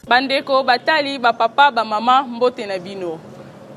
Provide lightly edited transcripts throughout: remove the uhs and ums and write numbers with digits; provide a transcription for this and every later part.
Bandeko batali bapapa bamama mbote na bino.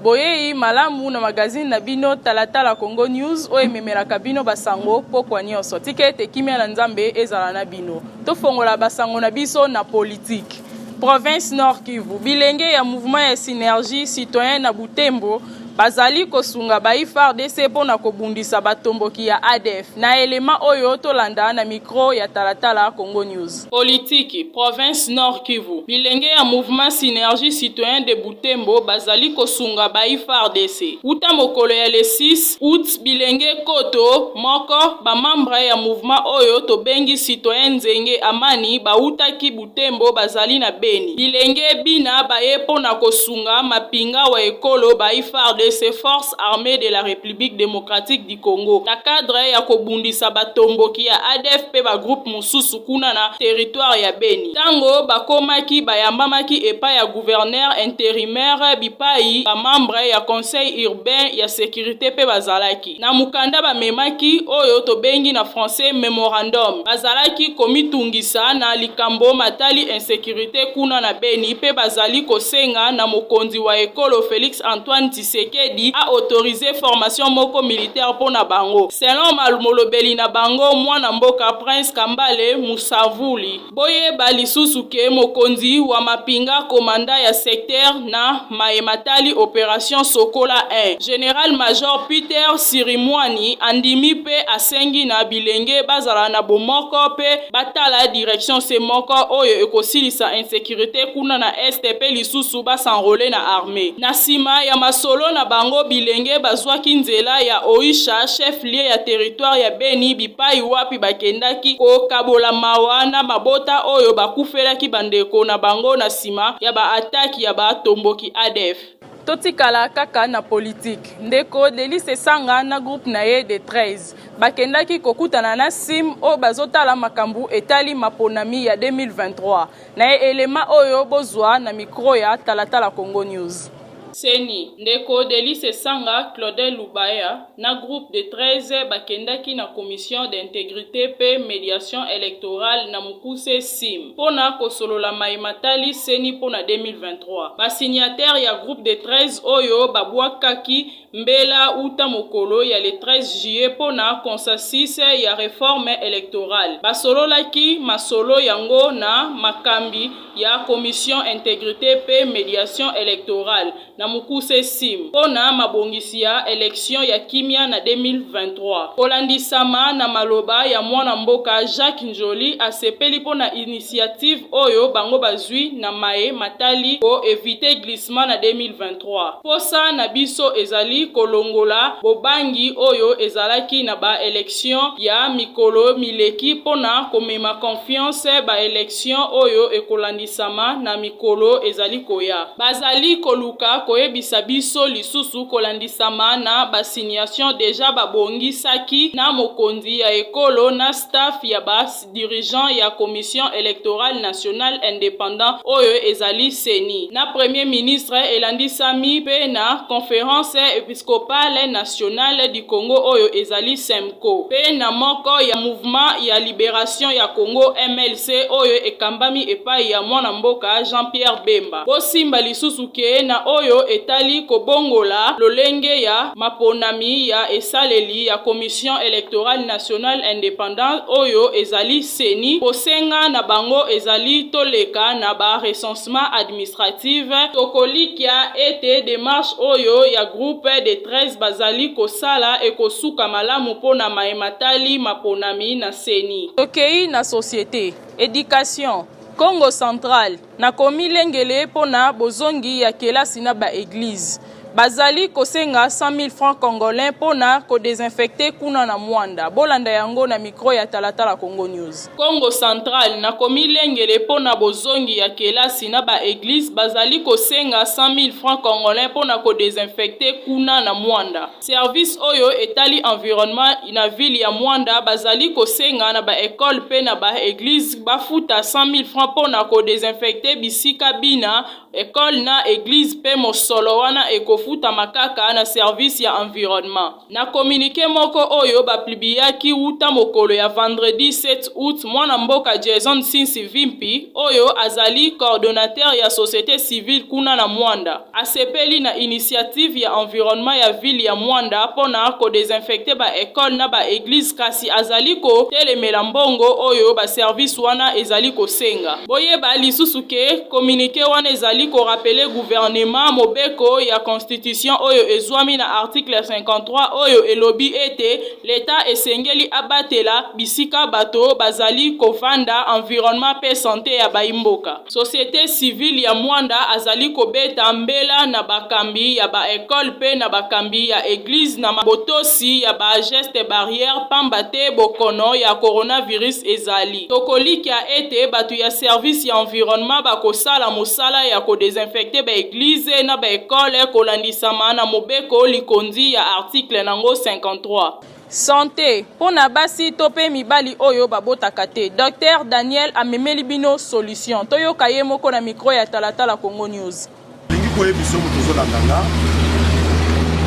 Boyei malamu na magazine na bino talatala Congo News o ememelaka bino basango pokwa nyonso. Tika ete kimia na nzambe ezala na bino. Tofongola basango na biso na politique. Province Nord Kivu, bilenge ya mouvement ya synergie citoyen na Butembo bazali kosunga ba FARDC pona kobundisa batomboki ya ADF na elema oyo tolanda na micro ya talatala Congo News. Politique, province Nord Kivu, bilenge ya mouvement synergie citoyen de Butembo bazali kosunga ba FARDC. Uta mokolo ya le 6 août bilenge koto moko ba membre ya mouvement oyo to bengi citoyen Nzenge Amani ba utaki Butembo bazali na Beni. Bilenge bina baye pona kosunga mapinga wa ekolo ba FARDC ces forces armées de la République démocratique du Congo. Na cadre ya kobundisa batomboki ya ADF pe ba groupe mususu kuna na territoire ya Beni. Tango bakomaki bayambamaki epa ya gouverneur intérimaire bipai ba membre ya conseil urbain ya sécurité pe bazalaki. Na mukanda bamemaki oyo tobengi na français mémorandum. Bazalaki komitungisa na likambo matali insécurité kuna na Beni pe bazali kosenga na mokonzi wa ekolo Félix Antoine Tshisekedi a autorisé formation moko militaire pour na bango. Selon malmolobeli na bango mwana mboka Prince Kambale Musavuli. Boye balisusu ke mokonzi wa mapinga komanda ya secteur na maematali opération Sokola 1. Général Major Peter Sirimwani andimi pe asengi na bilenge bazala na bomoko pe batala direction se moko oyo ekosilisa insécurité kuna na STP lisusu basanrole na armée. Na sima ya masolo na bango bilenge bazwaki nzela ya Oisha chef lieu ya territoire ya Beni bipai wapi bakendaki ko kabola mawa na mabota oyo bakufelaki bandeko na bango na sima ya ba ataki ya ba tomboki ADF. Totikala kaka na politique. Ndeko Delice Sanga na groupe na ye de 13. Bakendaki kokutana na sim o bazotala makambu etali maponami ya 2023. Na elema oyo bozwa na micro ya talatala Congo News. Seni, Ndeko Delice Sanga, Claudel Lubaya, na groupe de 13 bakendaki na commission d'intégrité pe médiation électorale na mukuse sim. Pona kosolola maimatali seni pona 2023. Ba signataire ya groupe de 13 oyo babwakaki mbela uta mokolo ya le 13 juillet pona consensus ya réforme électorale. Basololaki masolo yango na makambi ya commission intégrité pe médiation électorale na mukuse sim pona mabongisi ya élection ya kimia na 2023. Kolandisama na maloba ya mwana mboka Jacques Njoli asepeli pona initiative oyo bango bazwi na mae matali ko éviter glissement na 2023. Posa na biso ezali kolongola bobangi oyo ezalaki na ba élection ya mikolo mileki pona komema confiance ba élection oyo ekolandisama na mikolo ezali koya. Bazali koluka koyebisa biso lisusu kolandisama na basignation deja babongisaki na mokonzi ya ekolo na staff ya bas dirigeant ya commission électorale nationale indépendant oyo ezali seni. Na premier ministre elandisami pe na conférence épiscopale nationale du Congo oyo ezali SEMCO. Pe na moko ya mouvement ya libération ya Congo MLC oyo ekambami epai ya mwana mboka Jean-Pierre Bemba. Bosimba lisusu ke na oyo etali kobongola lolenge ya maponami ya esaleli ya commission électorale nationale indépendante oyo ezali seni posenga na bango ezali toleka na ba recensement administratif tokolikia ete démarche oyo ya groupe de 13 bazali kosala ekosuka malamu pona maematali maponami na seni. Tokei na société, éducation Congo Central na komilengele pona bozongi ya kelasi na ba église. Bazali kosenga 100 000 francs congolais pona ko désinfecter kuna na Mwanda. Bolanda yango na micro ya talatala Congo News. Congo Central na komilengele pona bozongi ya kelasi na ba église bazali kosenga 100 000 francs congolais pona ko désinfecter kuna na Mwanda. Service oyo etali environnement na ville ya Mwanda bazali kosenga na ba école pe na ba église bafuta 100 000 francs pona ko désinfecter bisika bina école na église pe mosolo wana eko kofuta makaka na service ya environnement. Na communiqué moko oyo baplibiaki uta mokolo ya vendredi 7 août mwana mboka Jason Sinsi Vimpi oyo azali coordonnateur ya société civile kuna na Mwanda. Asepeli na initiative ya environnement ya ville ya Mwanda pona ko désinfecter ba école na ba église kasi azali ko telemela mbongo oyo ba service wana ezali ko senga. Boye ba lisusu ke communiqué wana ezali ko rappeler gouvernement mobeko ya constitution oyo ezwami na article 53 oyo elobi ete l'État esengeli abatela bisika bato bazali kovanda environnement pe santé ya baimboka. Société civile ya Mwanda azali kobeta mbela na bakambi ya ba école pe na bakambi ya église na mabotosi ya ba geste barrière pambate bokono ya coronavirus ezali. Tokoliki ya ete batu ya service ya environnement bakosala mosala ya ko désinfecter ba église na ba école kolandisama na mobeko likondi ya article nango 53. Santé pona basi tope mibali oyo babotaka te. Dr Daniel amemeli bino solution. Toyoka ye moko na micro ya Talatala Congo News.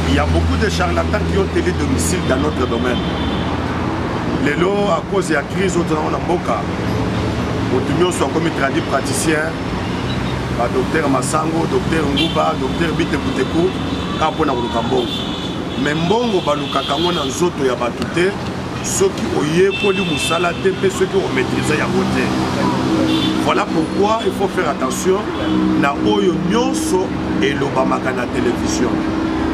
Il y a beaucoup de charlatans qui ont télé domicile dans notre domaine. Les lots à cause de la crise autour de la Mboka, nous sommes comme traduits praticiens, docteur Massango, docteur Nguba, docteur Bite Boutekou, Kapona Lukambo. Mais mbongo baluka kango na nzoto ya batute soki oyekoli musala te pe soki o maîtriser ya côté. Voilà pourquoi il faut faire attention na oyo nyonso elobamaka na télévision.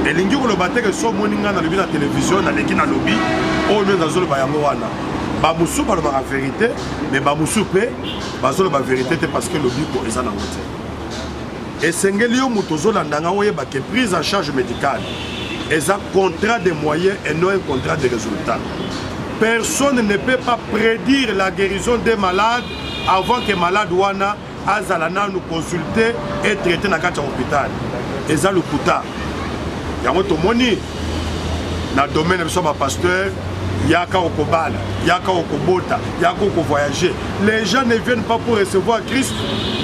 Elingi koloba te ke so moninga na lobi na télévision na leki na lobi oyo nzazolo ba yango wana. Ba musu ba loba vérité mais ba musu pe bazolo ba vérité te parce que lobi ko eza na wote. Esengeli yo mutozo landanga oyeba ke prise en charge médicale. C'est un contrat de moyens et non un contrat de résultats. Personne ne peut pas prédire la guérison des malades avant que malade wana azalana nous consulter et traiter dans l'hôpital. Et ça le kuta. Yango tomoni na domaine de ma pasteur, yaka okobala, yaka okobota, yaka voyager. Les gens ne viennent pas pour recevoir Christ,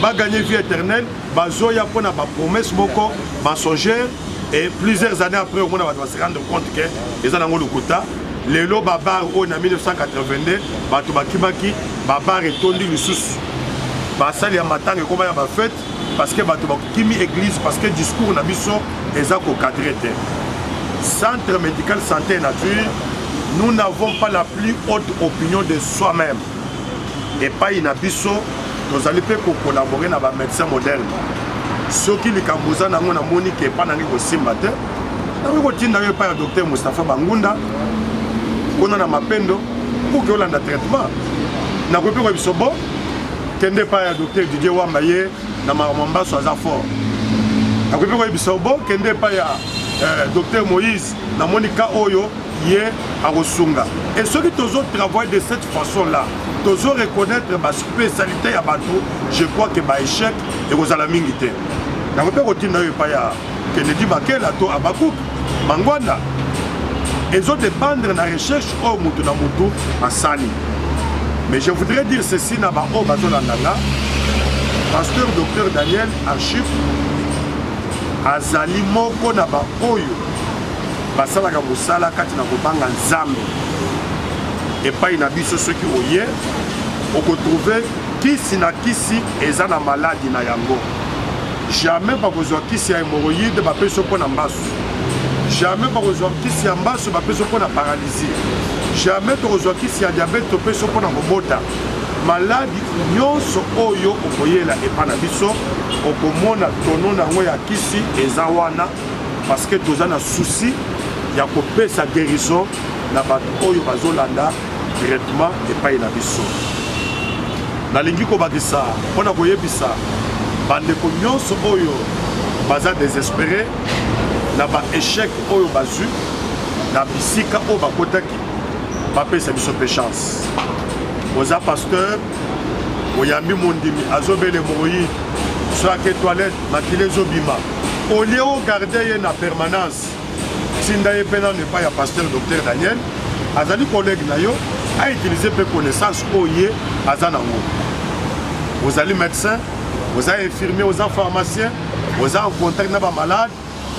ba gagner vie éternelle, ba zoya pona ba promesse moko mensongère. Et plusieurs années après, on va se rendre compte que les gens ont le quota. Les lots babar en 1982, Batubakibaki, babar est tombé le sous. Basali ya matanga comme ya ba fête parce que Batubakimi église parce que discours na biso ezako cadré. Centre médical santé et nature, nous n'avons pas la plus haute opinion de soi-même. Et pas une abisso, nous allons collaborer avec les médecins modernes. Ceux qui les Cambouza n'ont pas moni qui est pas dans le Simbate, nous avons pas le docteur Moustapha Bangunda, on a ma pendo pour que l'on ait un traitement. Nous avons pas le sobo, qui n'est pas le docteur Didier Wamaye, dans ma mamba soit à fort. Nous avons pas le sobo, qui n'est pas le docteur Moïse, dans Monica Oyo, hier à Rosunga. Et ceux qui travaillent de cette façon-là, tous reconnaître ma spécialité à Batou, je crois que ma échec est aux alamingité. Dans le pays où il y a Kennedy Bakel, à Bakou, Mangwanda, ils ont dépendre de la recherche au Moutou à Sali. Mais je voudrais dire ceci dans le Bazolandanga, pasteur docteur Daniel Archif, Azali Moko Naba Oyo, Basalaka Moussala, Katina Kobanga Nzambe. Et pas une abysse ceux qui ont hier, on peut trouver qui si na kisi et ça na maladie na yango. Jamais pas besoin qui si a hémorroïde, ba peso pour na mbasu. Jamais pas besoin qui si a mbasu, ba peso pour na paralysie. Jamais pas besoin qui si a diabète, to peso pour na bobota. Maladie nyonso oyo okoyela et pas na biso, okomona tono na ngo ya kisi eza wana parce que toza na souci ya ko pesa guérison na ba oyo bazolanda traitement et pas na biso. Na lingi ko bakisa pona koyebisa bande ko nyonso oyo baza désespéré na ba échec oyo bazu na bisika o bakotaki ba pesa biso pe chance. Oza pasteur oyambi mondimi azobele moyi soit que toilette makile zobima au lieu de garder na permanence sinda ye pena ne pas ya pasteur docteur Daniel azali collègue na yo a utiliser pe connaissance oye azana ngo. Vous allez médecin, vous allez infirmier, vous allez pharmacien, vous allez en contact na ba malade,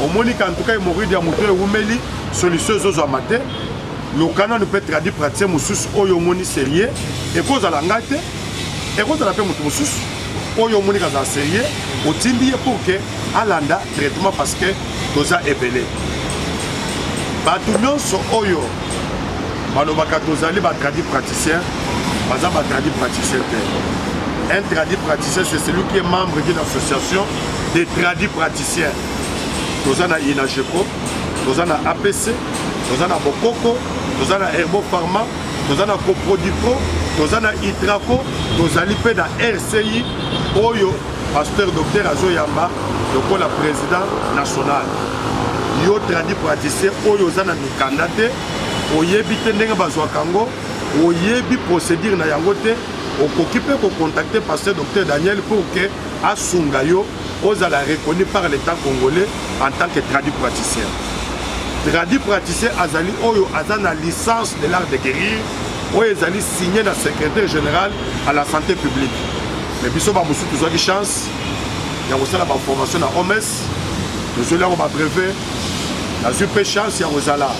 au Monique en tout cas hémorroïde ya moto eumeli solution zozo amate le canon ne peut traduire praticien mususu oyo moni sérieux et cause à la ngate et cause à la paix moto mususu oyo moni kaza sérieux otindi pour que alanda traitement parce que toza ebele batu nyonso oyo balobaka tozali ba traduit praticien baza ba traduit praticien te. Un traduit praticien c'est celui qui est membre d'une association de traduits praticiens. Toza na INAGECO, toza na APC, toza na Bokoko, toza na Herbo Pharma, toza na Coprodipo, toza na Itraco, toza lipe na RCI oyo pasteur docteur Azoyamba lokola président national. Yo traduit praticien oyo za na mikanda te, oyebi te ndenge bazwaka yango, oyebi procédure na yango te, okokipe ko contacter pasteur docteur Daniel pour que asunga yo ozala reconnu par l'État congolais en tant que traduit praticien. Traduit praticien azali oyo azana licence de l'art de guérir, oyo azali signé na secrétaire général à la santé publique. Mais biso ba musu tozaki chance ya kosala ba formation na OMS, tozoli yango ba brevet, na super chance ya kozala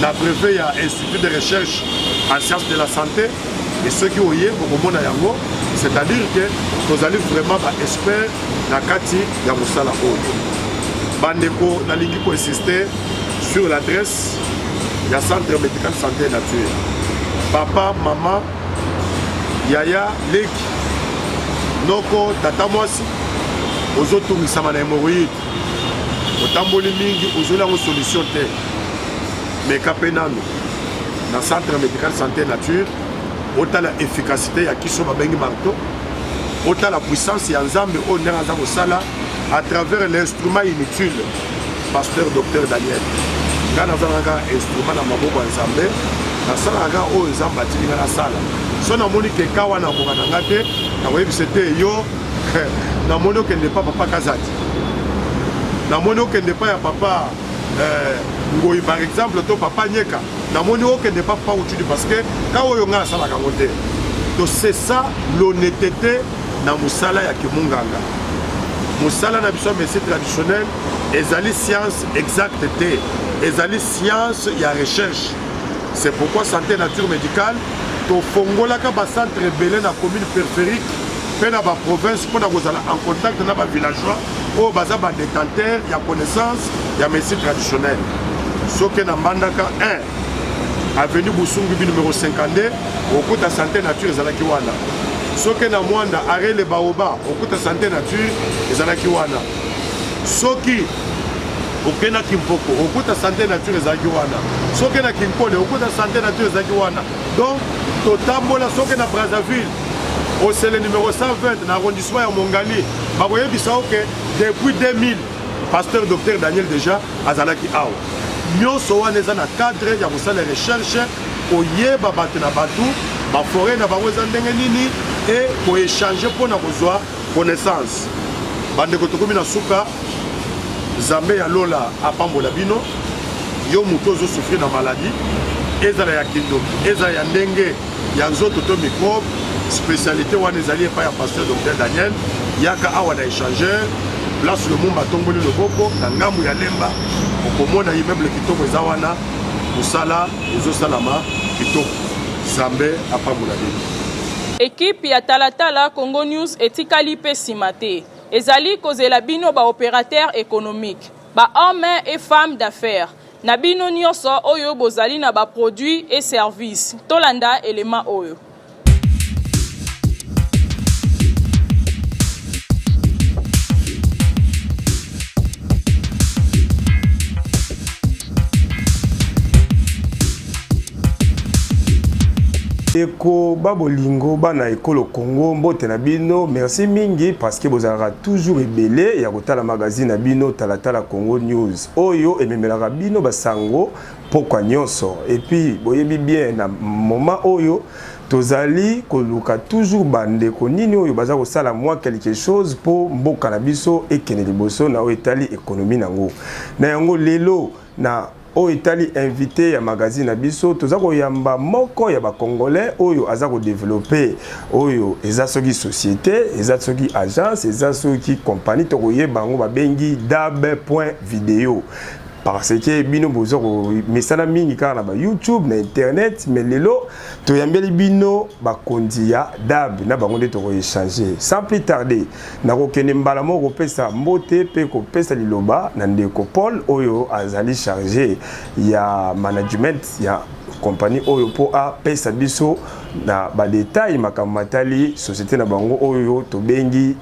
na brevet ya institut de recherche en sciences de la santé et ceux qui oye bokomona yango, c'est-à-dire que tozali vraiment ba expert na kati ya mosala oyo. Bandeko nalingi ko insister sur l'adresse ya centre médical santé et nature. Papa, maman, yaya, leki, noko, tata mwasi, ozotungisama na hémorroïde. Otamboli mingi, ozola ngo solution te. Mais kapenano, na centre médical santé et nature, ota la efficacité ya kiso babengi marteau, ota la puissance ya nzambe o ndenge aza kosala à travers l'instrument inutile, pasteur docteur Daniel. Nga nazalaka instrument na maboko ya nzambe, nasalaka oyo nzambe atili nga nasala. So namoni ke ka wana akoka na nga te, nakoyebisa te yo namoni okende pa papa Kazati, namoni okende pa ya papa Ngoyi par exemple, to papa Nyeka, namoni okende pa papa Utudi parce que ka oyo nga asalaka ngo te. Donc c'est ça l'honnêteté na musala ya kimunganga. Musala na biso médecine traditionnelle, ezali science exacte te, ezali science ya recherche. C'est pourquoi santé nature médicale to fongolaka ba centre belé na commune périphérique pe na ba province pour na kozala en contact na ba villageois o baza ba détenteur ya connaissance ya médecine traditionnelle. Soke na Mbandaka 1 avenue Busungu numéro 52 okuta santé nature ezalaki wana. Soke na Mwanda arrêt le Baoba okuta santé nature ezalaki wana. Soki okena Kimpoko okuta santé nature ezalaki wana. Soke na Kinkole okuta santé nature ezalaki wana. Donc totambola soke na Brazzaville au cellé numéro 120 na arrondissement ya Mongali bakoyebisa oke depuis 2000 pasteur docteur Daniel déjà azalaki awa. Nyonso wana eza na cadre ya kosala recherche oyeba bato na batu baforêt na bango eza ndenge nini et koéchange mpona kozwa connaissance. Bandeko tokomi na suka Nzambe ya lola apambola bino yo moto ozosouffrir na maladie ezala ya kindoki ezala ya ndenge ya nzoto to microbe spécialité wana ezali epai ya pasteur docteur Daniel yaka awa na échangeur place le mumba tongoli loboko na ngambu ya lemba okomona immeuble kitoko eza wana mosala ezosalama kitoko. Nzambe apambola bino. Équipe ya Talatala Congo News etikali pe simate ezali kozela bino ba opérateur économique ba hommes et femmes d'affaires na bino nyonso oyo bozali na ba produits et services tolanda élément oyo. Eko babolingo bana ekolo Congo mbote na bino merci mingi parce que bozalaka toujours ebele ya kotala magazine na bino Talatala Congo News oyo ememelaka bino basango pokwa nyonso et puis boyebi bien na moment oyo tozali koluka toujours bandeko nini oyo baza kosala moi quelque chose pour mboka na biso ekene liboso na etali économie nango na yango lelo na oyo etali invité ya magazine na biso toza koyamba moko ya Congolais oyo aza ko développer oyo eza soki société eza soki agence eza soki compagnie to koyeba bango babengi dab.video parce que bino bozo mesana mingi kaka na YouTube na internet mais lelo toyambeli bino bakondi ya dab na bango nde to échanger sans plus tarder na kokende mbala moko pesa mbote pe ko pesa liloba na ndeko Paul oyo azali chargé ya management ya compagnie oyo po a pesa biso na ba détail makamatali société na bango oyo to bengi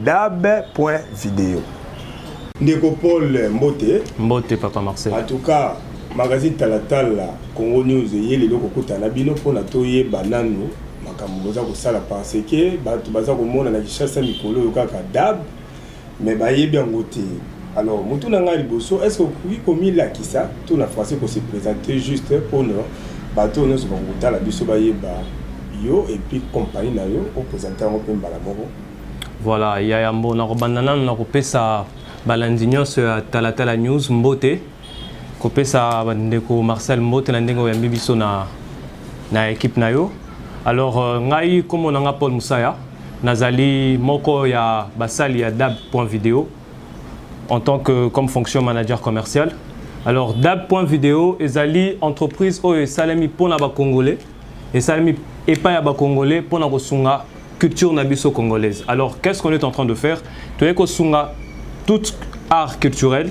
dab.video. Ndeko Paul Mbote. Mbote Papa Marcel. En tout cas, magazine Talatala Congo News yeli loko kutana bino pona toye banano makambo za ko sala parce que bato baza ko mona na Kishasa mikolo yo kaka dab mais ba yebi ngote. Alors mutu na nga liboso est-ce que vous komi la kisa tout na français ko se présenter juste pour nous bato no so ko kutala biso ba yeba yo et puis compagnie na yo au présenter en peu mbala moko. Voilà, ya yambo na ko bandana na ko pesa balandinyo sur Talatala News Mbote kopesa bandeko Marcel Mbote na ndengo ya bibiso na équipe na yo. Alors ngai comme on nga Paul Musaya nazali moko ya basali ya dab.video en tant que comme fonction manager commercial. Alors dab.video ezali entreprise oyo salami pona ba congolais et salami epa ya ba congolais pona ko sunga culture na biso congolaise. Alors qu'est-ce qu'on est en train de faire? Toye ko sunga tout art culturel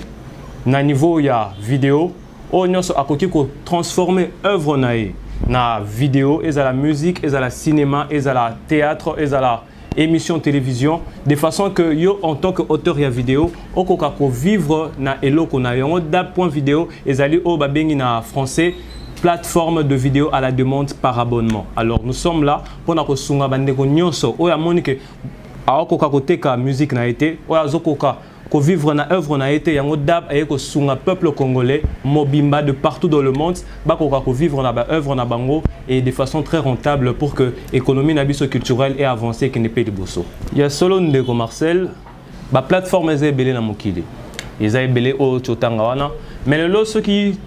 na niveau ya vidéo o nyonso akoki ko transformer œuvre na vidéo et à la musique et à la cinéma et à la théâtre et à la émission télévision de façon que yo en tant que auteur ya vidéo okoka ko vivre na eloko na yo dab.video ezali o babengi na français plateforme de vidéo à la demande par abonnement. Alors nous sommes là pour na ko sunga bandeko nyonso o ya monique aokoka ko teka musique na été o azokoka ko vivre na œuvre na été yango dab ayeko sunga peuple congolais mobimba de partout dans le monde bakoka ko vivre na ba œuvre na bango et de façon très rentable pour que économie na biso culturelle et avancée qui ne paye de bosso. Ya solo ndeko Marcel ba plateforme eza belé na mokili. Eza belé o totanga wana mais le ce qui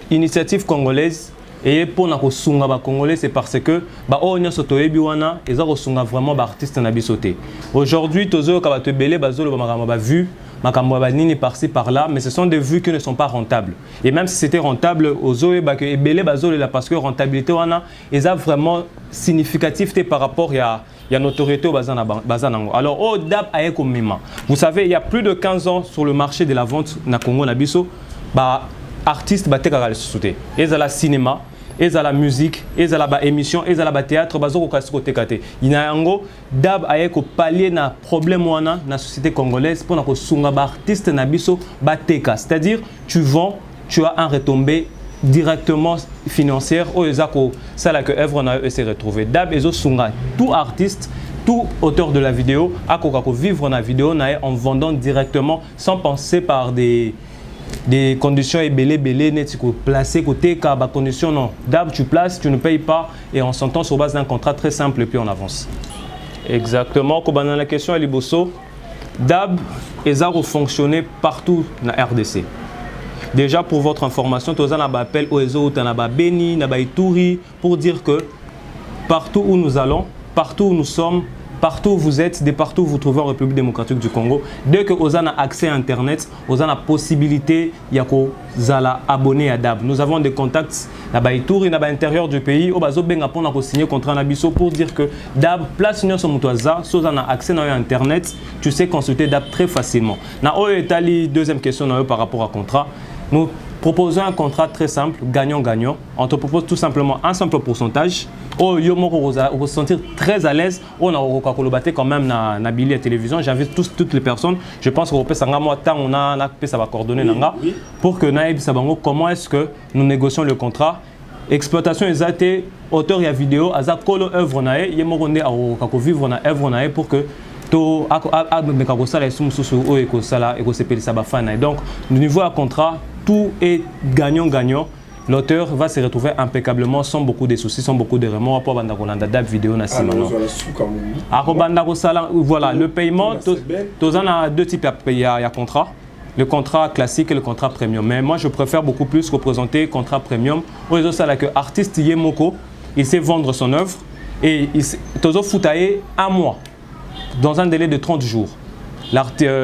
initiative congolaise et pour na ko sunga ba congolais c'est parce que ba o nyoso toyebi wana eza ko sunga vraiment ba artiste na bisoté. Aujourd'hui tozo ka ba te belé bazolo ba makamba ba vu makambo ba nini par-ci par-là mais ce sont des vues qui ne sont pas rentables. Et même si c'était rentable ozo ba que belé bazolo là parce que rentabilité wana eza vraiment significatif par rapport ya notoriété au bazanango. Alors au dab ayeko mima. Vous savez il y a plus de 15 ans sur le marché de la vente na Congo na biso ba artistes bateka le souté. Et à la cinéma, et à la musique, et à la émission, et à la théâtre, bazoko kasiko tekate. Inayango dab ayeko palier na problème wana na société congolaise pour na ko sunga ba artiste na biso bateka. C'est-à-dire tu vends, tu as un retombé directement financière au ezako ça là que œuvre na s'est retrouvé. Dab ezo sunga tout artiste tout auteur de la vidéo a ko vivre na vidéo na en vendant directement sans penser par des conditions et belé net placé côté car bah condition non dab tu places tu ne payes pas et on s'entend sur base d'un contrat très simple et puis on avance. Exactement comme dans la question à Liboso dab et a fonctionné partout na RDC. Déjà pour votre information tous en appel au réseau Tanaba Beni Naba Ituri pour dire que partout où nous allons partout où nous sommes partout où vous êtes, de partout où vous trouvez en République démocratique du Congo, dès que vous avez accès à Internet, vous avez la possibilité de abonner à DAB. Nous avons des contacts à l'intérieur et à l'intérieur du pays. Nous avons signé un contrat pour dire que DAB, place si vous avez accès à Internet, tu sais consulter DAB très facilement. Deuxième question par rapport à contrat. Nous proposons un contrat très simple, gagnant-gagnant. On te propose tout simplement un simple pourcentage. On va se sentir très à l'aise. On a quand même na billet à télévision. J'invite toutes les personnes. Je pense qu'on peut ça coordonner pour que naïb sabango comment est-ce que nous négocions le contrat. Exploitation exacte, auteur et vidéo, aza kolo œuvre nae, yemoronde a vivre na œuvre nae pour que to donc au niveau à contrat tout est gagnant-gagnant. L'auteur va se retrouver impeccablement sans beaucoup de soucis, sans beaucoup de remords pour banda dab vidéo na simano. Voilà, le paiement, tous en a deux types de contrat. le contrat classique et le contrat premium. Mais moi, je préfère beaucoup plus représenter le contrat premium. Au réseau, c'est là que l'artiste Yemoko, il sait vendre son œuvre et il foutailler un mois, dans un délai de 30 jours.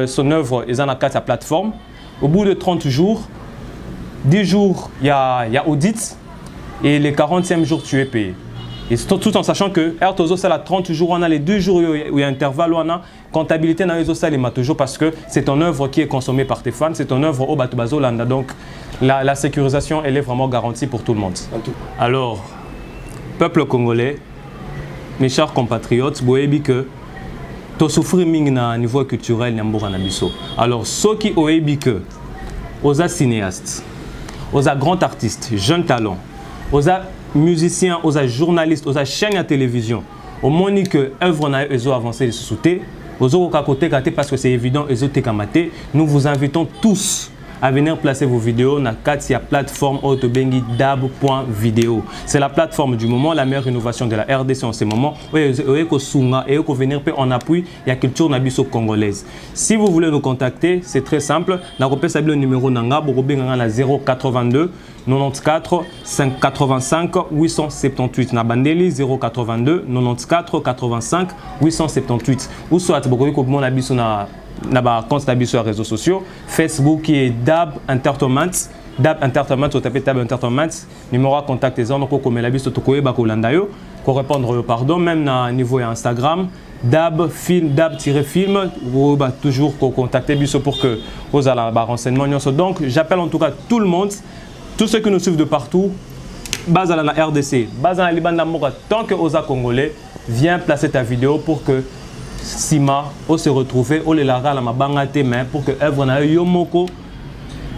Son œuvre est dans sa plateforme. Au bout de 30 jours, 10 jours, il y a audit et les 40e jours, tu es payé. Et tout en sachant que Ertozo, c'est la 30 jours, on a les 2 jours où il y a intervalle, on a comptabilité dans les autres, toujours parce que c'est ton œuvre qui est consommée par tes fans, c'est ton œuvre au Batubazo Landa. Donc la sécurisation, elle est vraiment garantie pour tout le monde. Alors, peuple congolais, mes chers compatriotes, vous voyez que tu souffres au niveau culturel. Alors, ceux qui ont dit que aux cinéastes, aux grands artistes, jeunes talents, aux musiciens, aux journalistes, aux chaînes de télévision, au moins que l'œuvre n'a pas avancé de sauter, aux autres côté parce que c'est évident, nous vous invitons tous à venir placer vos vidéos dans la plateforme autobengi dab.video. C'est la plateforme du moment, la meilleure innovation de la RDC en ce moment. Et venir en appui de la culture nabiso congolaise. Si vous voulez nous contacter, c'est très simple. Vous pouvez le numéro 082 94 585 878 na bandeli 082 94 85 878 ou soit vous pouvez commander la biso na compte na biso réseaux sociaux Facebook qui est Dab Entertainment vous tapez Dab Entertainment numéro à contact les gens comme la biso to koyeba ko landa yo ko répondre pardon même na niveau Instagram dab-film vous toujours contacter biso pour que vous allez avoir renseignement. Donc j'appelle en tout cas tout le monde, tous ceux qui nous suivent de partout, base à la RDC, base à la Liban d'Amoura, tant que Oza Congolais, viens placer ta vidéo pour que Sima, on se retrouve, on les lara la mabangate main pour que œuvre na yomoko,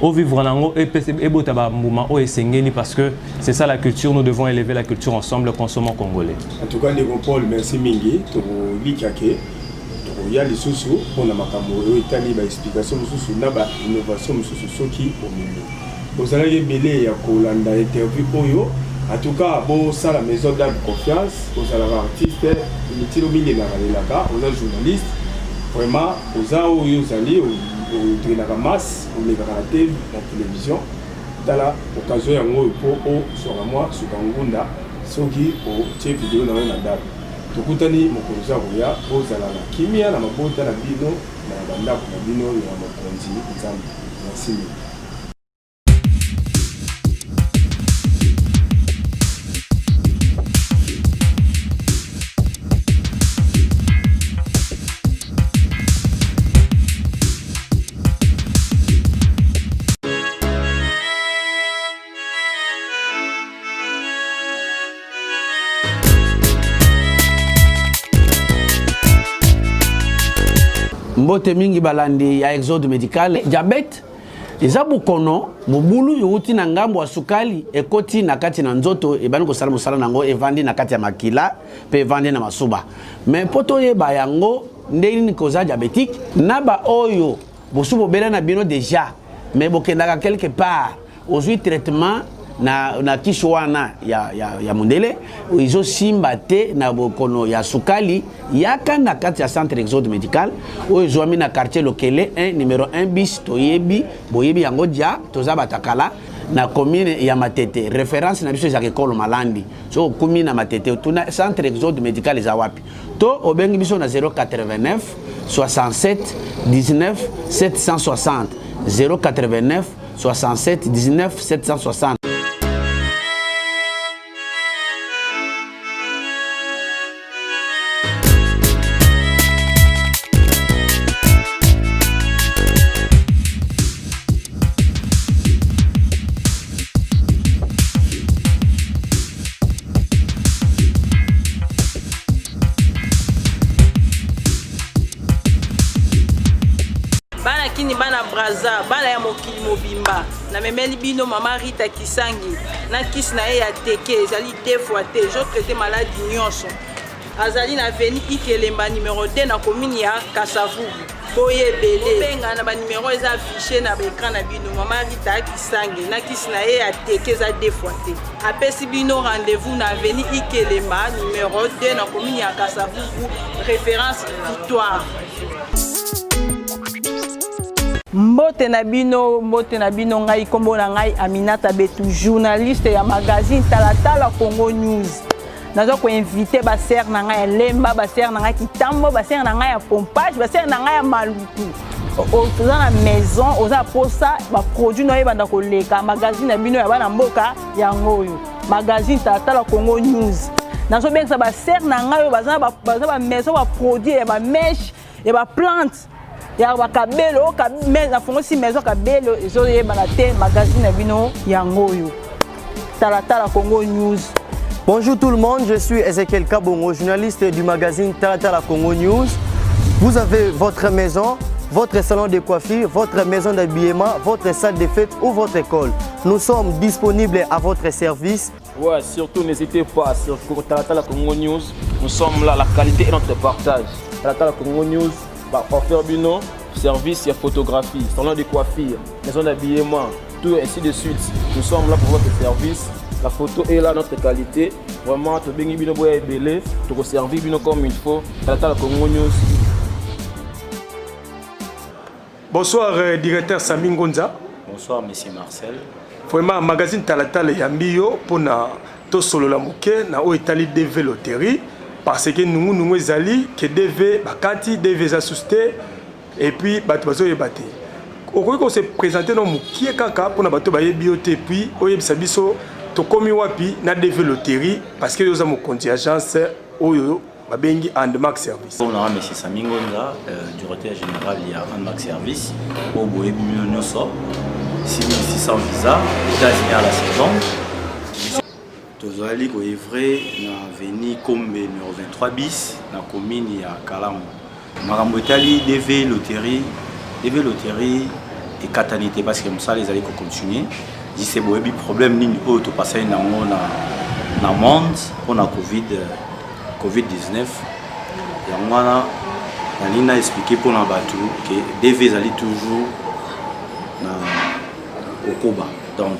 on vivre nango et botaba mouma o esengeli parce que c'est ça la culture, nous devons élever la culture ensemble, consommons congolais. En tout cas, Nego Paul, merci mingi, to likake. Il y a les sous-sous, on a makambo, il y a explication sous-sous, na ba innovation sous-sous qui au milieu. Vous allez belé ya kolanda interview oyo. En tout cas, bon ça la maison d'âme confiance, vous allez avoir artiste, il y a des là-bas, vous êtes journaliste, vraiment, vous avez vous allez au masse, vous les rater la télévision. Dans l'occasion, il y a un pour sur moi, sur Kangunda, ceux qui ont tiré vidéo dans la date. Tout le monde, mon cousin, vous allez la kimia, la mabota, la bino, la banda, la bino, la mabonzi, merci. Mbote mingi balandi ya exode médical diabète eza bukono bubulu yuti na ngambo wa sukali ekoti na kati na nzoto ebani ko sala musala nango evandi na kati ya makila pe evandi na masuba mais poto yeba yango ndeni koza diabétique na ba oyo bosubo bela na bino déjà mais bokendaka quelque part ozui traitement na kishwana ya mundele izo simba te na bokono ya sukali yaka na kati ya centre exode médical o izo ami na quartier Lokele 1 numéro 1 bis toyebi boyebi yango dia toza batakala na commune ya Matete référence na biso za ekolo Malandi so commune na Matete tuna centre exode médical za wapi to obengi biso na 089 67 19 760 089 67 19 760. Bana kini bana braza bana ya mokili mobimba na memeli bino mama Rita Kisangi na kisi na ye ya teke ezali 2 fois te je traité maladie nyonso azali na veni Ikelemba numéro 2 na commune ya Kasavubu boye belé benga na ba numéro eza affiché na écran na bino mama Rita Kisangi na kisi na ye ya teke za 2 fois te apesi bino rendez-vous na veni Ikelemba numéro 2 na commune ya Kasavubu référence victoire. Mbote na bino ngai kombo na ngai Aminata Betu, journaliste ya magazine Talatala Congo News. Nazo ko inviter ba ser na ngai Lemba, ba ser na ngai Kitambo, ba ser na ngai ya Pompage, ba ser na ngai ya Maluku. Oza na maison, oza posa ba produit no yeba ndako leka magazine na bino ya bana mboka ya ngoyo. Magazine Talatala Congo News. Nazo bengisa ba ser na ngai baza ba maison ba produit ya ba mèche, ya ba plante. Ya bakabelo na fongo si maison kabelo ezo yebana te magazine na bino yangoyo Talatala Congo News. Bonjour tout le monde, je suis Ezekiel Kabongo, journaliste du magazine Talatala Congo News. Vous avez votre maison, votre salon de coiffure, votre maison d'habillement, votre salle de fête ou votre école. Nous sommes disponibles à votre service. Ouais, surtout n'hésitez pas sur Talatala Congo News. Nous sommes là, la qualité est notre partage. Talatala Congo News. Offre bino, service et photographie, salon de coiffure, maison d'habillement, tout ainsi de suite. Nous sommes là pour votre service. La photo est là, notre qualité. Vraiment, tu bénis bino boya belé, tu servir bino comme il faut. Talatala Congo News. Bonsoir, directeur Sami Ngonza. Bonsoir, monsieur Marcel. Vraiment, magazine Talatala Yambio pour na to solo la mouke na o Italie DV loterie. Parce que nous ezali que DV bakati DV asusté et puis bato bazo yebate. Okoki ko se présenter no mukie kaka pour na bato ba yebiote puis oyebisa biso to komi wapi na DV loterie parce que yoza mo konti agence oyo babengi Andmax Service. Bon là monsieur Sami Ngonza, directeur général il y a Andmax Service au boye bimino nyonso 6600 visa États-Unis à la saison. Tozali ko evre na avenue Kombe numéro 23 bis na commune ya Kalamu. Makambo etali DV loterie et katanité parce que ça les allait continuer. Dit c'est boyebi problème nini o to passer na na monde pour la COVID-19. Ya ngwana na lina expliquer pour na batu que DV allait toujours na Okoba. Donc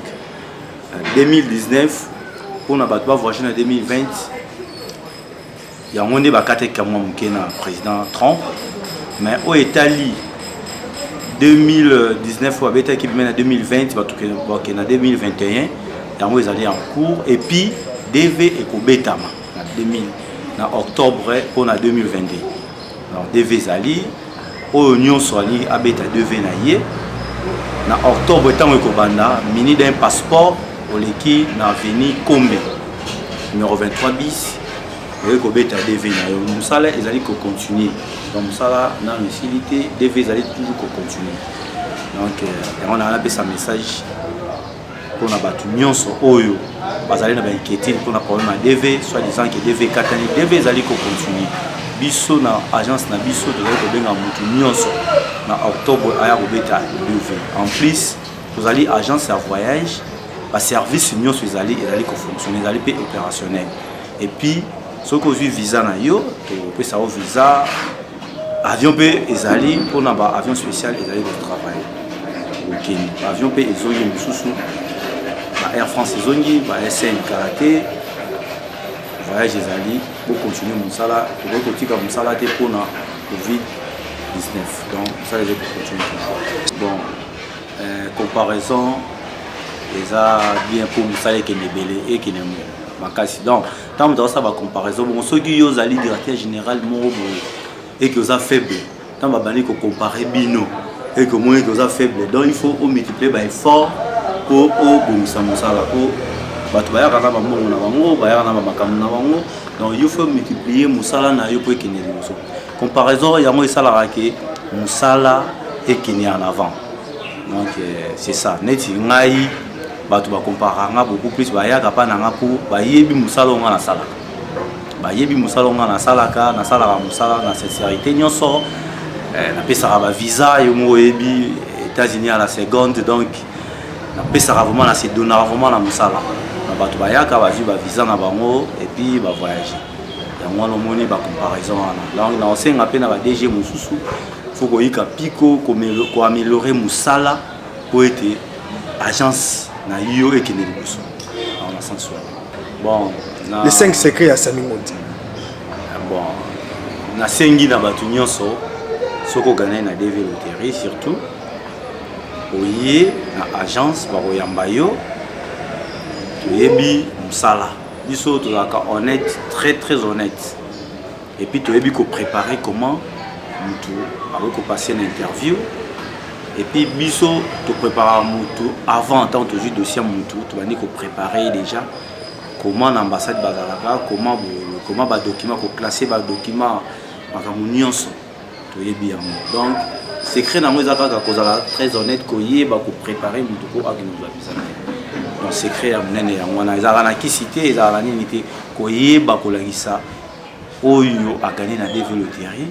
2019 pour na bato voyager en 2020 il y a un débat qui a président Trump mais au Italie 2019 ou avec équipe en 2020 en 2021 il y a allés en cours et puis DV et Kobetama en octobre pour 2022 donc DV Zali au Union Soali abeta DV naie en octobre tant que Kobanda mini d'un passeport pour l'équipe na avenue Kombe numéro 23 bis et Kobeta DV na Moussala ils allaient continuer donc Moussala na facilité DV ils allaient toujours continuer donc on a appelé ça message pour na batu nyonso oyo bazali na ba inquiétude pour na problème à DV soit disant que DV katani DV ils allaient continuer biso na agence na biso de ko benga mutu nyonso na octobre aya Kobeta DV en plus vous allez agence à voyage le service union sur les alliés fonctionner les alliés opérationnels et puis ce que j'ai visa na yo peut ça visa avion pe les alliés pour na avion spécial les alliés de travail OK avion pe ils ont eu sous Air France ils ont eu SN karaté voyage les alliés pour continuer mon salaire pour continuer comme ça là pour na COVID-19 donc ça les continuer bon comparaison les a bien pour Moussala qui est belé et qui est makasi donc tant que ça va comparaison bon ceux qui ont ali directeur général mo et que ça faible tant va bani ko comparer bino et que moi que ça faible donc il faut multiplier par effort pour au bomisa Moussala pour bato ba ya kana ba mongo na bango ba ya na ba makamu na bango donc il faut multiplier Moussala na yo pour qu'il n'y ait pas comparaison ya moi ça la raqué Moussala et qu'il y en avant donc c'est ça neti ngai bato ba comparanga beaucoup plus ba ya kapa nanga pour ba yebi musala nga na sala ba yebi musala nga na sala ka na sala ba musala na sincérité nyonso na pesa ba visa yo mo yebi États-Unis à la seconde donc na pesa vraiment na se donner vraiment na musala na bato ba ya ka ba visa na bango et puis ba voyager ya mwana moni ba comparaison na donc na osenga pe na ba DG mususu faut ko yika piko ko améliorer musala pour être agence na yo et qui n'est pas on a sens bon les 5 secrets à Sami Ngonza bon na sengi na batu nyonso soko gagner na DV loterie surtout oye na agence bakoyamba yo toyebi mosala biso tozalaka honnête, très honnête. Et puis toyebi ko préparer comment mutu ako passer une interview. Et puis biso to préparer mutu avant tant que juste dossier mutu to bandi ko préparer déjà comment l'ambassade bazalaka, comment ba document ko classer ba document makamu nyonso toyebi yango. Donc secret na moza kaka kozala très honnête ko yeba ko préparer mutu ko akinoza bisana. Donc secret ya munene ya mwana ezala na kisité ezala nini te ko yeba ko lakisa oyo a gagné na DV loterie.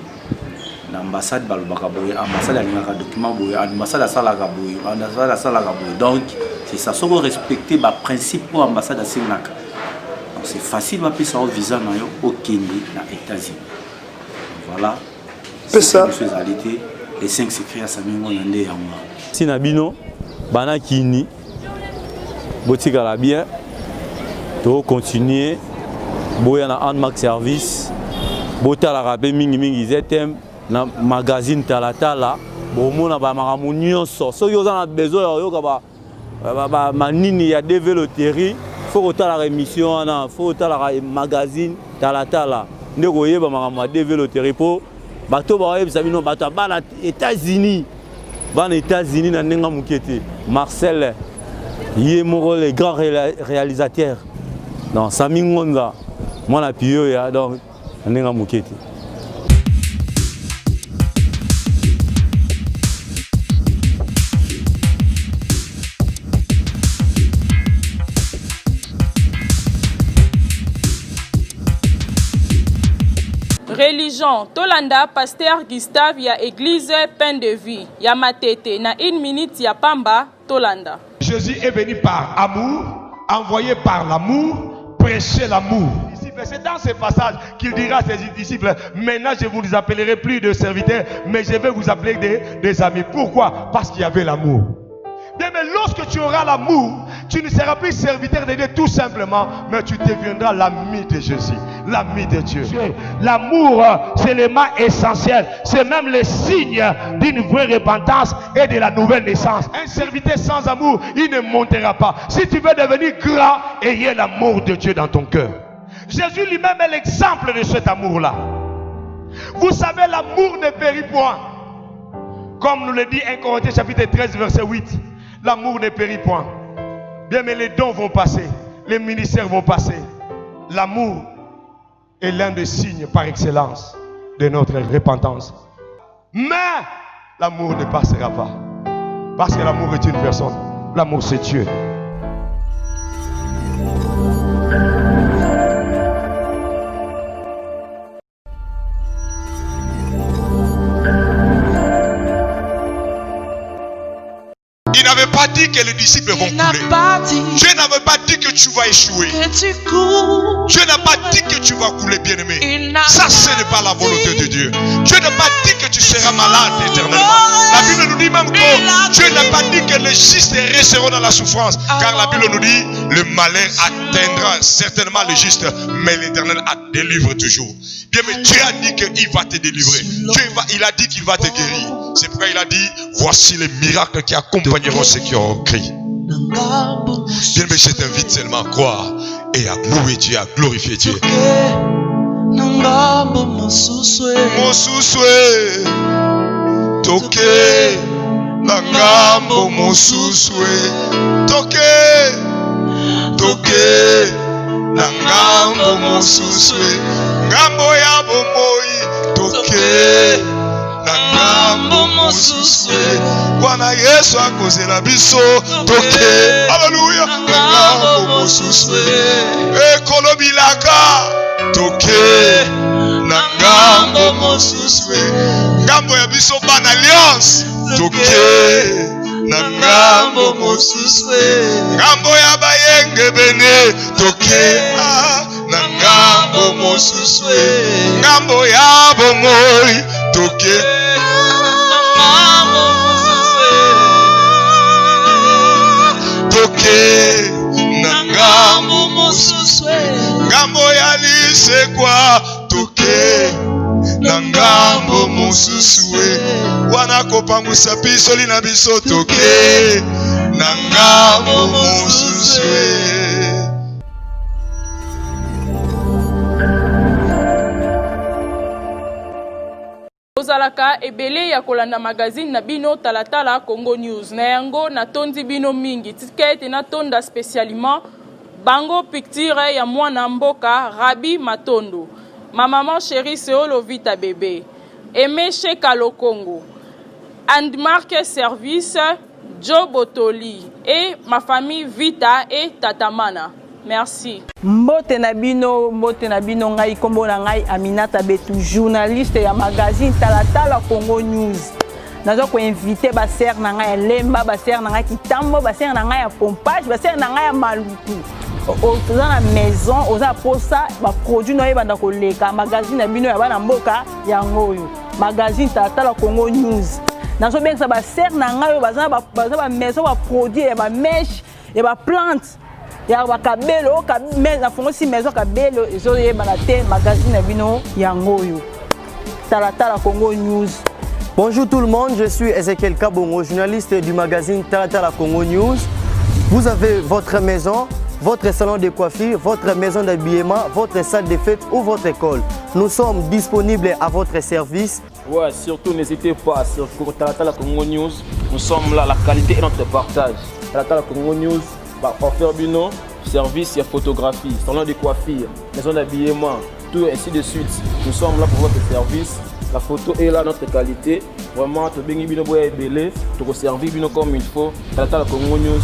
L'ambassade balobaka boye, ambassade alingaka document boye, ambassade asalaka boye, ambassade asalaka boye. Donc c'est ça, soko respecter ba principe pour ambassade asalaka. Donc c'est facile ba pesa au visa na yo au Kenya na États-Unis. Voilà. C'est ça. Les 5 secrets à Samingo Nande Yamba. Si nabino bana kini botika la bien to continuer boya na Handmark service bota la rapé mingi zetem na magazine talatala bomona ba makamu nyonso soki oza na besoin yoka ba manini ya DV loterie faut kotala émission wana faut kotala magazine talatala ndeko yeba makamu ya DV loterie po bato ba yebisa bino bato bana États-Unis na nenga mukete Marcel Yemoro le grand réalisateur non Sami Ngonza mwana piyo ya donc nenga mukete. Religion, Tolanda, pasteur Gustave, ya église pain de vie, ya matete, na 1 minute, ya pamba, Tolanda. Jésus est venu par amour, envoyé par l'amour, prêcher l'amour. C'est dans ce passage qu'il dira à ses disciples, maintenant je vous appellerai plus de serviteurs, mais je vais vous appeler des amis. Pourquoi? Parce qu'il y avait l'amour. Bien, mais lorsque tu auras l'amour, tu ne seras plus serviteur de Dieu tout simplement, mais tu deviendras l'ami de Jésus, l'ami de Dieu. L'amour, c'est l'élément essentiel, c'est même le signe d'une vraie repentance et de la nouvelle naissance. Un serviteur sans amour, il ne montera pas. Si tu veux devenir grand, ayez l'amour de Dieu dans ton cœur. Jésus lui-même est l'exemple de cet amour-là. Vous savez, l'amour ne périt point. Comme nous le dit 1 Corinthiens chapitre 13 verset 8. L'amour ne périt point. Bien, mais les dons vont passer, les ministères vont passer. L'amour est l'un des signes par excellence de notre repentance. Mais l'amour ne passera pas. Parce que l'amour est une personne. L'amour, c'est Dieu. Il n'avait pas dit que les disciples vont couler. Dieu n'avait pas dit que tu vas échouer. Dieu n'a pas dit que tu vas couler, bien-aimé. Ça, ce n'est pas la volonté de Dieu. Dieu n'a pas dit que tu seras malade éternellement. La Bible nous dit même que Dieu n'a pas dit que les justes resteront dans la souffrance. Car la Bible nous dit le malheur atteindra certainement les justes, mais l'Éternel délivre toujours. Bien, mais Dieu a dit qu'il va te délivrer. Il a dit qu'il va te guérir. C'est pourquoi il a dit, voici les miracles qui accompagneront ceux qui auront crié. Bien, mais je t'invite seulement à croire et à louer Dieu, à glorifier Dieu. Toke nangambo mosuswe toke nangambo mosuswe ngambo ya bomoi toke nangambo mosuswe Bwana Yesu akozela biso toke haleluya nangambo mosuswe ekolobilaka toke nangambo mosuswe ngambo ya biso bana alliance toke nangambo mosuswe ngambo ya bayenge bene toke nangambo mosuswe ngambo ya bomoi toke nangambo mosuswe toke nangambo mosuswe ngambo ya lisekwa toke na ngambo mosusu wana kopangusa pisoli na biso toke na ngambo mosusu ozalaka ebele ya kolanda magazine na bino talatala Congo News na yango na tondi bino mingi tikete na tonda spécialement bango picture ya mwana mboka Rabi Matondo ma maman chérie Seolo Vita bébé Aimé Cheka Lokongo Andmark Service Joe Botoli et ma famille Vita et Tatamana. Merci. Mbote na bino ngai kombo na ngai Aminata Betu journaliste ya magazine Talatala Congo News. Nazo ko inviter ba sœur na ngai Lemba, ba sœur na ngai Kitambo, ba sœur na ngai ya Pompage, ba sœur na ngai ya Maluku. Oza na maison, oza posa ba produit no yeba ndako leka magazine na bino ya bana mboka ya ngoyo. Magazine Talatala Congo News. Nazo bengisa ba sœur na ngai baza ba maison ba produit ya ba mèche et ba plante. Ya bakabelo na fongo si maison kabelo ezo yebana te magazine na bino ya ngoyo Talatala Congo News. Bonjour tout le monde, je suis Ezekiel Kabongo, journaliste du magazine Talatala Congo News. Vous avez votre maison, votre salon de coiffure, votre maison d'habillement, votre salle de fête ou votre école. Nous sommes disponibles à votre service. Ouais, surtout n'hésitez pas sur Talatala Congo News. Nous sommes là, la qualité est notre partage. Talatala Congo News. Offert bino, service et photographie, salon de coiffure, maison d'habillement, tout ainsi de suite. Nous sommes là pour votre service. La photo est là, notre qualité. Vraiment, tu as bien bino boya belé, tu as servi bino comme il faut. Talatala Congo News.